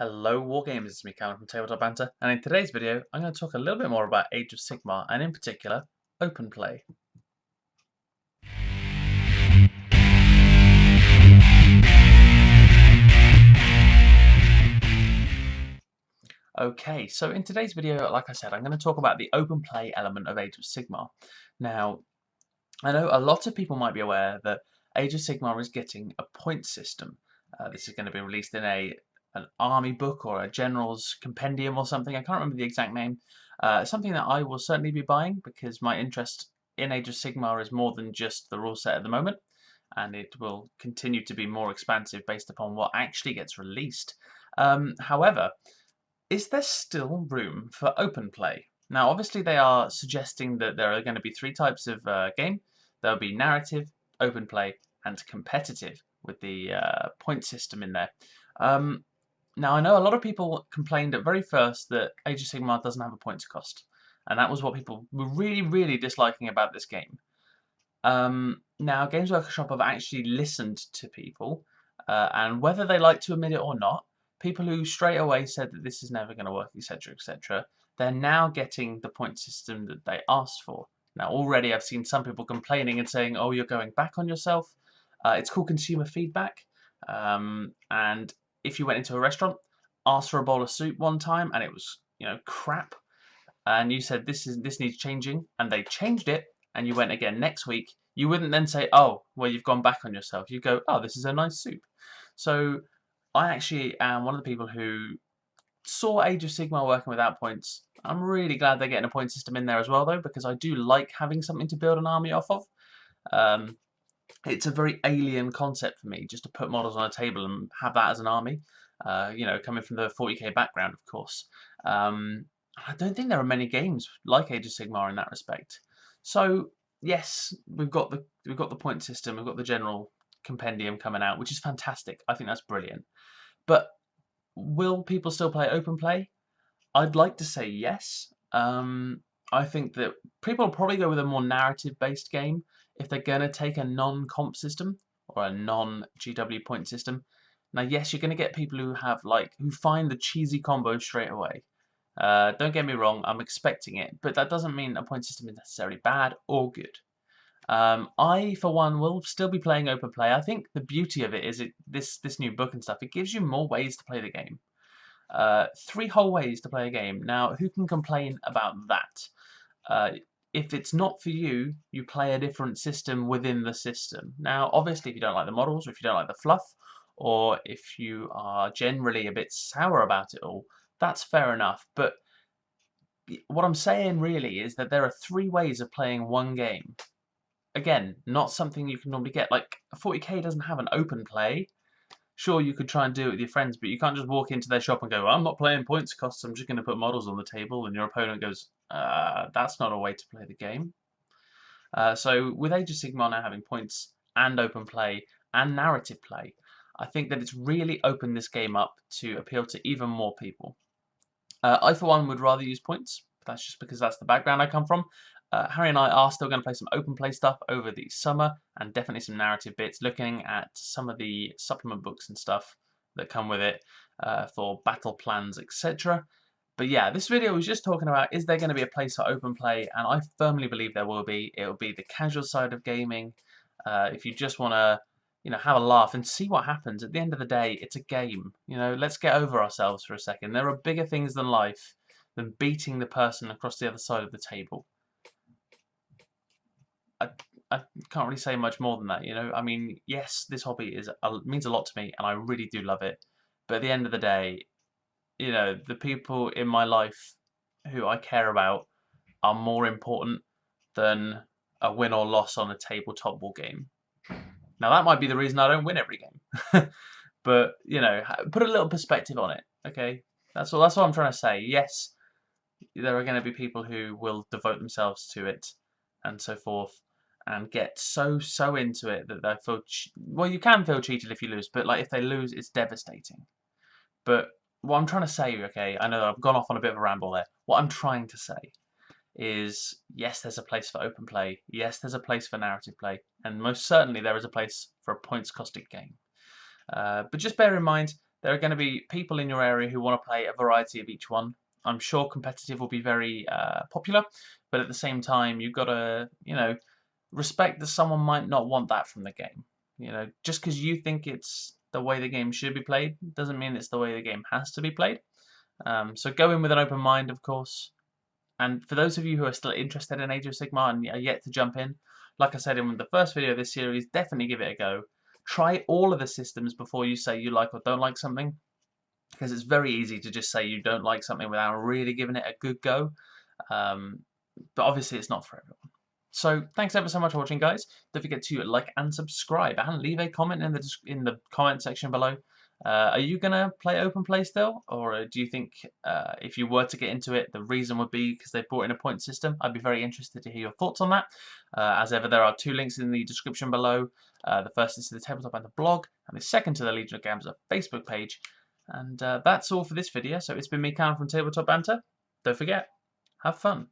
Hello Wargamers, it's me Callum from TableTopBanter, and in today's video I'm going to talk a little bit more about Age of Sigmar, and in particular, open play. Okay, so in today's video, like I said, I'm going to talk about the open play element of Age of Sigmar. Now, I know a lot of people might be aware that Age of Sigmar is getting a point system. This is going to be released in an army book or a general's compendium or something. I can't remember the exact name. Something that I will certainly be buying because my interest in Age of Sigmar is more than just the rule set at the moment, and it will continue to be more expansive based upon what actually gets released. However, is there still room for open play? Now, obviously, they are suggesting that there are going to be three types of game. There'll be narrative, open play, and competitive, with the point system in there. Now, I know a lot of people complained at very first that Age of Sigmar doesn't have a points cost, and that was what people were really, really disliking about this game. Now, Games Workshop have actually listened to people, and whether they like to admit it or not, people who straight away said that this is never going to work, etc., etc., they're now getting the point system that they asked for. Now, already I've seen some people complaining and saying, "Oh, you're going back on yourself." It's called consumer feedback, and if you went into a restaurant, asked for a bowl of soup one time, and it was crap, and you said this needs changing, and they changed it, and you went again next week, you wouldn't then say, "Oh, well, you've gone back on yourself." You go, "Oh, this is a nice soup." So I actually am one of the people who saw Age of Sigmar working without points. I'm really glad they're getting a point system in there as well, though, because I do like having something to build an army off of. Um, it's a very alien concept for me, just to put models on a table and have that as an army. Coming from the 40k background, of course. I don't think there are many games like Age of Sigmar in that respect. So yes, we've got the point system, we've got the general compendium coming out, which is fantastic. I think that's brilliant. But will people still play open play? I'd like to say yes. I think that people will probably go with a more narrative-based game if they're going to take a non-comp system or a non-GW point system. Now, yes, you're going to get people who have who find the cheesy combo straight away. Don't get me wrong, I'm expecting it, but that doesn't mean a point system is necessarily bad or good. I, for one, will still be playing open play. I think the beauty of it is this new book and stuff. It gives you more ways to play the game. 3 whole ways to play a game. Now, who can complain about that? If it's not for you, you play a different system within the system. Now, obviously, if you don't like the models, or if you don't like the fluff, or if you are generally a bit sour about it all, that's fair enough. But what I'm saying really is that there are 3 ways of playing one game. Again, not something you can normally get. Like, 40k doesn't have an open play. Sure, you could try and do it with your friends, but you can't just walk into their shop and go, "I'm not playing points costs, I'm just going to put models on the table," and your opponent goes, "That's not a way to play the game." So with Age of Sigmar now having points and open play and narrative play, I think that it's really opened this game up to appeal to even more people. I, for one, would rather use points. That's just because that's the background I come from. Harry and I are still going to play some open play stuff over the summer, and definitely some narrative bits, looking at some of the supplement books and stuff that come with it for battle plans, etc. But yeah, this video was just talking about, is there going to be a place for open play? And I firmly believe there will be. It will be the casual side of gaming. If you just want to have a laugh and see what happens. At the end of the day, it's a game. Let's get over ourselves for a second. There are bigger things than life than beating the person across the other side of the table. I, I can't really say much more than that, I mean, yes, this hobby means a lot to me, and I really do love it. But at the end of the day, the people in my life who I care about are more important than a win or loss on a tabletop war game. Now, that might be the reason I don't win every game. But, put a little perspective on it, okay? That's all I'm trying to say. Yes, there are going to be people who will devote themselves to it and so forth and get so into it that they feel... Well, you can feel cheated if you lose, but, if they lose, it's devastating. But what I'm trying to say, okay, I know I've gone off on a bit of a ramble there. What I'm trying to say is, yes, there's a place for open play. Yes, there's a place for narrative play. And most certainly there is a place for a points-costed game. But just bear in mind, there are going to be people in your area who want to play a variety of each one. I'm sure competitive will be very popular, but at the same time, you've got to, respect that someone might not want that from the game. Just because you think it's the way the game should be played doesn't mean it's the way the game has to be played. So go in with an open mind, of course. And for those of you who are still interested in Age of Sigmar and are yet to jump in, like I said in the first video of this series, definitely give it a go. Try all of the systems before you say you like or don't like something, because it's very easy to just say you don't like something without really giving it a good go. But obviously it's not for everyone. So thanks ever so much for watching, guys. Don't forget to like and subscribe and leave a comment in the comment section below. Are you gonna play open play still, or do you think if you were to get into it, the reason would be because they brought in a point system? I'd be very interested to hear your thoughts on that. As ever, there are 2 links in the description below. The first is to the TableTopBanter blog, and the second to the Legion of Gamza Facebook page. And that's all for this video. So it's been me, Callum from TabletopBanter. Don't forget, have fun.